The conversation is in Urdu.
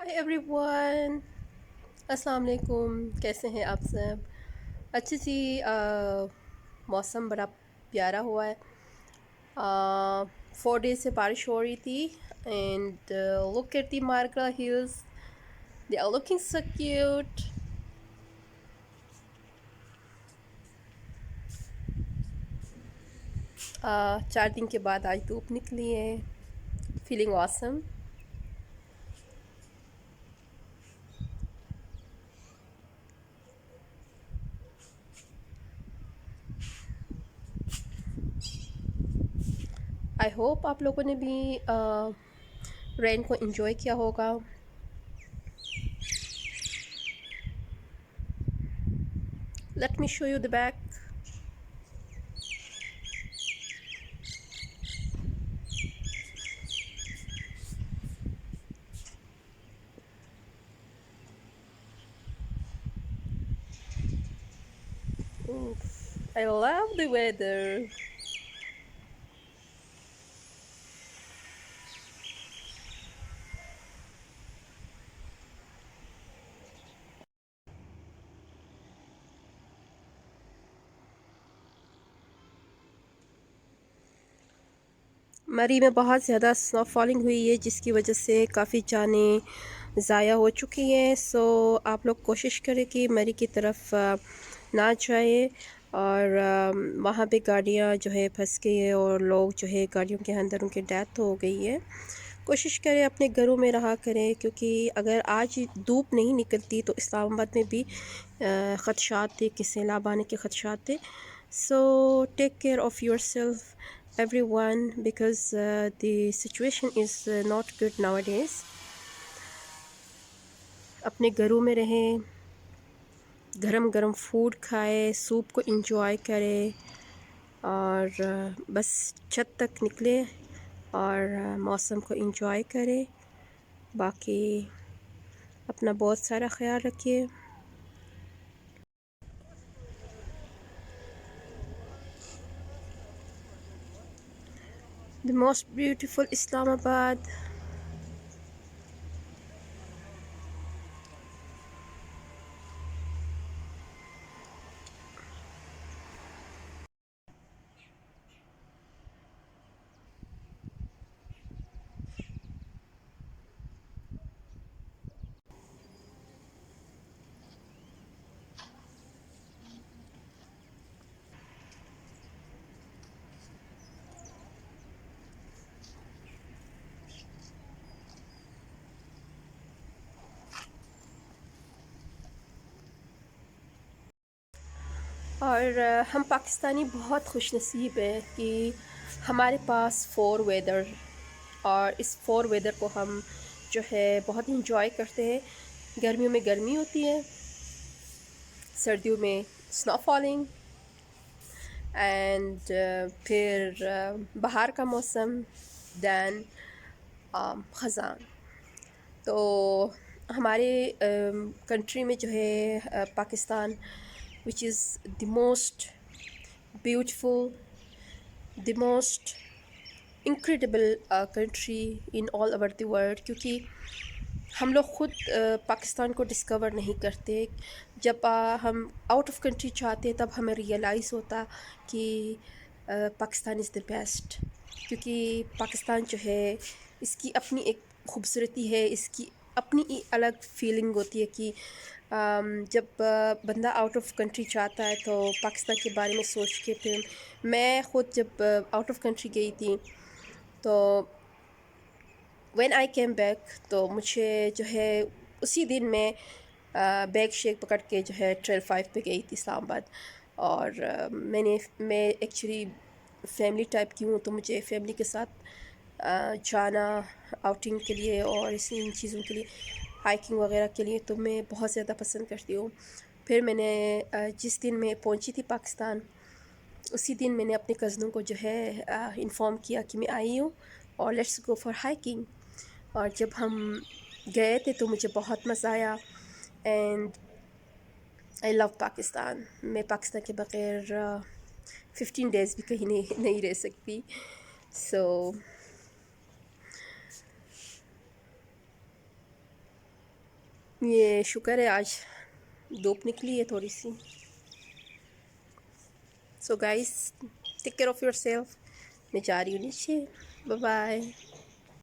ہائی ایوری ون، السلام علیکم، کیسے ہیں آپ سب؟ اچھی سی موسم بڑا پیارا ہوا ہے۔ 4 ڈیز سے بارش ہو رہی تھی and look at the Margalla hills, they are looking so cute. 4 دن کے بعد آج دھوپ نکلی ہے، فیلنگ آسم۔ آئی ہوپ آپ لوگوں نے بھی رین کو انجوائے کیا ہوگا۔ Let me show you the back. I love the weather. مری میں بہت زیادہ سنو فالنگ ہوئی ہے جس کی وجہ سے کافی جانیں ضائع ہو چکی ہیں، سو آپ لوگ کوشش کریں کہ مری کی طرف نہ جائیں، اور وہاں پہ گاڑیاں جو ہے پھنس گئی ہے اور لوگ جو ہے گاڑیوں کے اندر ان کی ڈیتھ ہو گئی ہے۔ کوشش کریں اپنے گھروں میں رہا کریں، کیونکہ اگر آج دھوپ نہیں نکلتی تو اسلام آباد میں بھی خدشات تھے کہ سیلاب آنے کے خدشات تھے۔ So take care of yourself everyone because the situation is not good nowadays۔ اپنے گھروں میں رہیں، گرم گرم فوڈ کھائے، سوپ کو انجوائے کرے، اور بس چھت تک نکلے اور موسم کو انجوائے کرے۔ باقی اپنا بہت سارا خیال رکھیے۔ The most beautiful اسلام آباد۔ اور ہم پاکستانی بہت خوش نصیب ہیں کہ ہمارے پاس 4 ویدر، اور اس 4 ویدر کو ہم جو ہے بہت انجوائے کرتے ہیں۔ گرمیوں میں گرمی ہوتی ہے، سردیوں میں سنو فالنگ، اینڈ پھر بہار کا موسم، دین خزاں۔ تو ہمارے کنٹری میں جو ہے Pakistan which is the most beautiful, the most incredible country in all over the world، کیونکہ ہم لوگ خود پاکستان کو ڈسکور نہیں کرتے۔ جب ہم آؤٹ آف کنٹری چاہتے تب ہمیں ریئلائز ہوتا کہ پاکستان از دی بیسٹ، کیونکہ پاکستان جو ہے اس کی اپنی ایک خوبصورتی ہے، اس کی اپنی الگ فیلنگ ہوتی ہے کہ جب بندہ آؤٹ آف کنٹری چاہتا ہے تو پاکستان کے بارے میں سوچ کے پھر میں خود جب آؤٹ آف کنٹری گئی تھی تو وین آئی کیم بیک تو مجھے جو ہے اسی دن میں بیگ شیک پکڑ کے جو ہے ٹریل 5 پہ گئی تھی اسلام آباد۔ اور میں ایکچولی فیملی ٹائپ کی ہوں، تو مجھے فیملی کے ساتھ جانا آؤٹنگ کے لیے اور ان چیزوں کے لیے، ہائکنگ وغیرہ کے لیے تو میں بہت زیادہ پسند کرتی ہوں۔ پھر میں نے جس دن میں پہنچی تھی پاکستان، اسی دن میں نے اپنے کزنوں کو جو ہے انفارم کیا کہ میں آئی ہوں اور لیٹس گو فار ہائکنگ۔ اور جب ہم گئے تھے تو مجھے بہت مزہ آیا، اینڈ آئی لو پاکستان۔ میں پاکستان کے بغیر 15 ڈیز بھی کہیں نہیں رہ سکتی۔ سو یہ شکر ہے آج دھوپ نکلی ہے تھوڑی سی. So guys take care of yourself. میں جا رہی ہوں نیچے. Bye bye.